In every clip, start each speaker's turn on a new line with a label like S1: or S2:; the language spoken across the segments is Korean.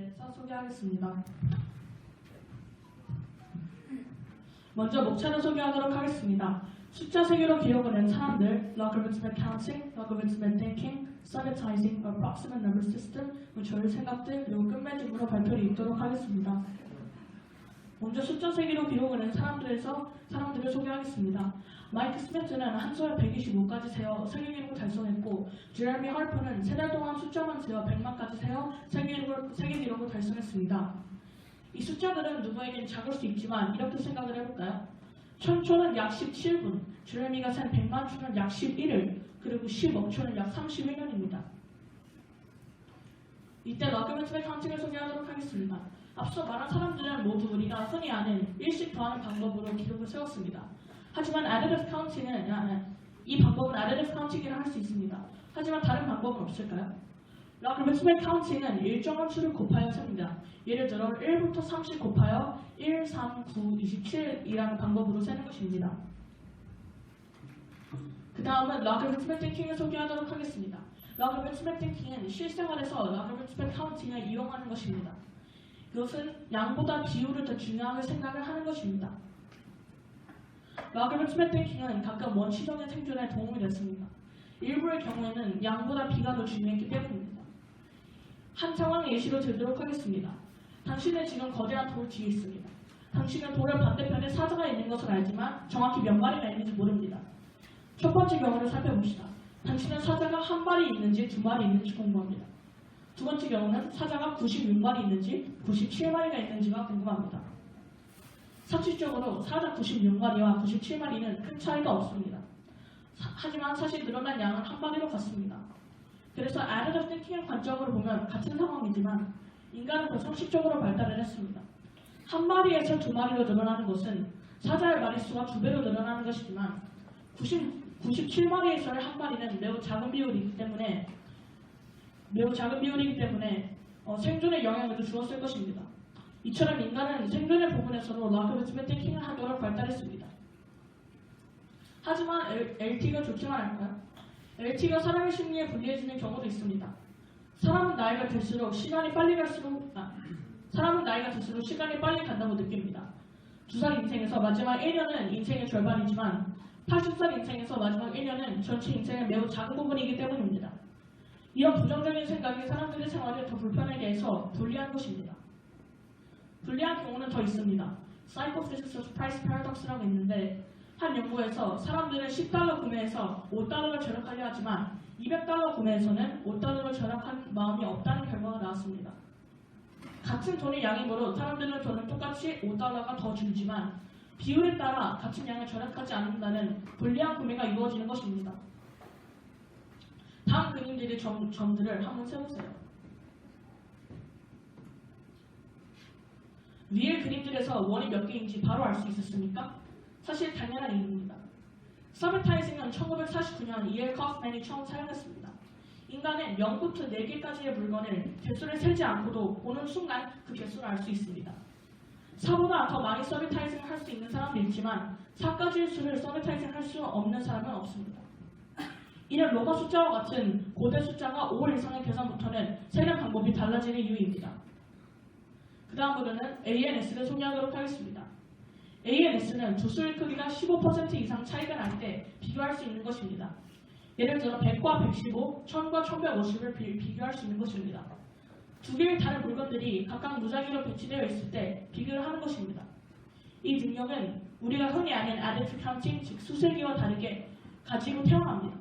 S1: 대해서 소개하겠습니다. 먼저 목차를 소개하도록 하겠습니다. 숫자 세개로 기록을 낸 사람들, logarithmic counting, logarithmic thinking, summatizing, approximate number system, 저의 생각들, 그리고 끝맺음으로 발표를 읽도록 하겠습니다. 먼저 숫자 세개로 기록을 낸 사람들을 소개하겠습니다. 마이크 스미트는 한 손에 125까지 세어 세계 기록을 달성했고, 제레미 할퍼는 3달 동안 숫자만 세어 100만까지 세어 세계 기록을 달성했습니다. 이 숫자들은 누구에겐 작을 수 있지만 이렇게 생각을 해볼까요? 1000초는 약 17분, 제레미가 센 100만 초는 약 11일, 그리고 10억 초는 약 31년입니다. 이때 logarithmic counting을 소개하도록 하겠습니다. 앞서 말한 사람들은 모두 우리가 흔히 아는 일씩 더하는 방법으로 기록을 세웠습니다. 하지만 additive counting은 이 방법은 additive counting이라 할 수 있습니다. 하지만 다른 방법은 없을까요? logarithmic counting은 일정한 수를 곱하여 셉니다. 예를 들어 1부터 30 곱하여 1, 3, 9, 27이라는 방법으로 세는 것입니다. 그 다음은 logarithmic thinking을 소개하도록 하겠습니다. logarithmic thinking은 실생활에서 logarithmic counting을 이용하는 것입니다. 이것은 양보다 비율을 더 중요하게 생각을 하는 것입니다. logarithmic thinking은 가끔 원시적인 생존에 도움이 됐습니다. 일부의 경우에는 양보다 비가 더 중요했기 때문입니다. 한 상황을 예시로 들도록 하겠습니다. 당신은 지금 거대한 돌 뒤에 있습니다. 당신은 돌의 반대편에 사자가 있는 것을 알지만 정확히 몇 마리나 있는지 모릅니다. 첫 번째 경우를 살펴봅시다. 당신은 사자가 한 마리 있는지 두 마리 있는지 궁금합니다. 두 번째 경우는 사자가 96마리 있는지 97마리가 있는지가 궁금합니다. 사실적으로 사자 96마리와 97마리는 큰 차이가 없습니다. 하지만 사실 늘어난 양은 한 마리로 같습니다. 그래서 additive thinking의 관점으로 보면 같은 상황이지만 인간은 더 상식적으로 발달을 했습니다. 한 마리에서 두 마리로 늘어나는 것은 사자의 마리수가 2배로 늘어나는 것이지만 97마리에서의 한 마리는 매우 작은 비율이기 때문에 생존에 영향을 주었을 것입니다. 이처럼 인간은 생존의 부분에서도 logarithmic thinking을 하도록 발달했습니다. 하지만 LT가 좋지만 않을까요? LT가 사람의 심리에 불리해지는 경우도 있습니다. 사람은 나이가 들수록 시간이 빨리 간다고 느낍니다. 2살 인생에서 마지막 1년은 인생의 절반이지만 80살 인생에서 마지막 1년은 전체 인생의 매우 작은 부분이기 때문입니다. 이런 부정적인 생각이 사람들의 생활을 더 불편하게 해서 불리한 것입니다. 불리한 경우는 더 있습니다. Psychophysics Price Paradox라고 있는데 한 연구에서 사람들은 10달러 구매해서 5달러를 절약하려 하지만 200달러 구매해서는 5달러를 절약한 마음이 없다는 결과가 나왔습니다. 같은 돈의 양이므로 사람들은 돈을 똑같이 5달러가 더 줄지만 비율에 따라 같은 양을 절약하지 않는다는 불리한 구매가 이루어지는 것입니다. 다음 그림들의 점들을 한번 세보세요. 위의 그림들에서 원이 몇 개인지 바로 알 수 있었습니까? 사실 당연한 일입니다. 서비타이징은 1949년 E.L. 카프만이 처음 사용했습니다. 인간은 0부터 4개까지의 물건을 개수를 세지 않고도 보는 순간 그 개수를 알 수 있습니다. 4보다 더 많이 서비타이징을 할 수 있는 사람도 있지만 4까지의 수를 서비타이징 할 수 없는 사람은 없습니다. 이런 로마 숫자와 같은 고대 숫자가 5 이상의 계산부터는 세는 방법이 달라지는 이유입니다. 그 다음으로는 ANS를 소개하도록 하겠습니다. ANS는 두 수의 크기가 15% 이상 차이가 날 때 비교할 수 있는 것입니다. 예를 들어 100과 115, 1000과 1150을 비교할 수 있는 것입니다. 두 개의 다른 물건들이 각각 무작위로 배치되어 있을 때 비교를 하는 것입니다. 이 능력은 우리가 흔히 아는 additive counting, 즉 수세기와 다르게 가지고 태어납니다.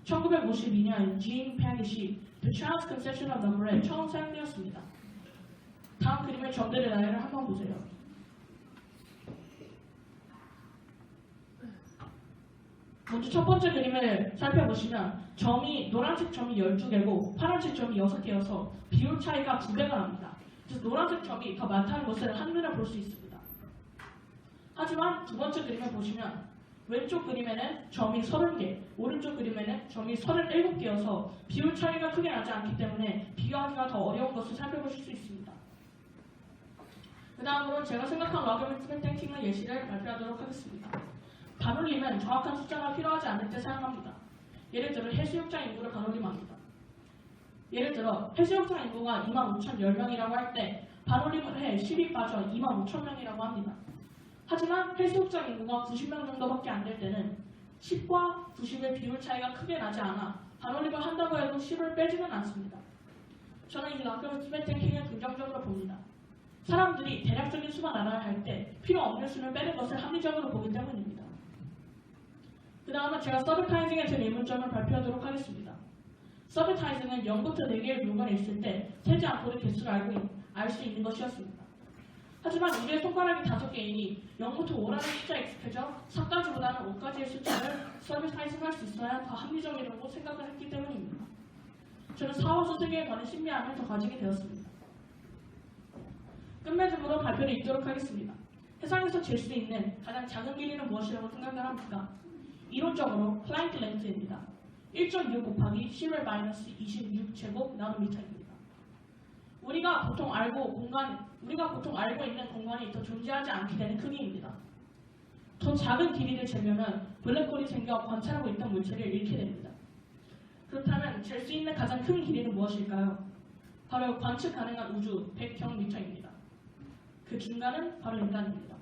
S1: 1952년 Jean Piaget이 The Child's Conception of Number에 처음 사용되었습니다. 다음 그림의 점들의 나열을 한번 보세요. 먼저 첫 번째 그림을 살펴보시면 노란색 점이 12개고 파란색 점이 6개여서 비율 차이가 2배가 납니다. 그래서 노란색 점이 더 많다는 것을 한눈에 볼 수 있습니다. 하지만 두 번째 그림을 보시면 왼쪽 그림에는 점이 30개, 오른쪽 그림에는 점이 37개여서 비율 차이가 크게 나지 않기 때문에 비교하기가 더 어려운 것을 살펴보실 수 있습니다. 그 다음으로 제가 생각한 logarithmic thinking의 예시를 발표하도록 하겠습니다. 반올림은 정확한 숫자가 필요하지 않을 때 사용합니다. 예를 들어 해수욕장 인구를 반올림합니다. 예를 들어 해수욕장 인구가 25,010명이라고 할 때 반올림을 해 10이 빠져 25,000명이라고 합니다. 하지만 해수욕장 인구가 90명 정도밖에 안 될 때는 10과 90의 비율 차이가 크게 나지 않아 반올림을 한다고 해도 10을 빼지는 않습니다. 저는 이 락그스베 탱킹을 긍정적으로 봅니다. 사람들이 대략적인 수만 알아야 할 때 필요 없는 수를 빼는 것을 합리적으로 보기 때문입니다. 그 다음은 제가 서비타이징의 제 의문점을 발표하도록 하겠습니다. 서비타이징은 0부터 4개의 물건이 있을 때 세지 않고도 개수를 알 수 있는 것이었습니다. 하지만 우리의 손가락이 5개이니 0부터 5라는 숫자에 익숙해져 4가지보다는 5가지의 숫자를 서비타이징할 수 있어야 더 합리적이라고 생각을 했기 때문입니다. 저는 사후수 세계에 관한 신비함을 더 가지게 되었습니다. 끝맺음으로 발표를 잇도록 하겠습니다. 세상에서 잴 수 있는 가장 작은 길이는 무엇이라고 생각을 합니까? 이론적으로 플랭크 렌즈입니다. 1.6 곱하기 10을 마이너스 26제곱 나노미터입니다. 우리가 보통 알고 있는 공간이 더 존재하지 않게 되는 크기입니다. 더 작은 길이를 재면 블랙홀이 생겨 관찰하고 있던 물체를 잃게 됩니다. 그렇다면 잴 수 있는 가장 큰 길이는 무엇일까요? 바로 관측 가능한 우주 100평미터입니다. 그 중간은 바로 인간입니다.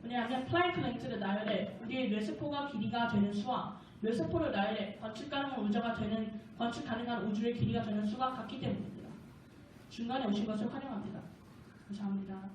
S1: 왜냐하면 플랭크 렌즈를 나열해 우리의 뇌세포가 길이가 되는 수와 뇌세포를 나열해 관측 가능한 우주의 길이가 되는 수가 같기 때문입니다. 중간에 오신 것을 환영합니다. 감사합니다.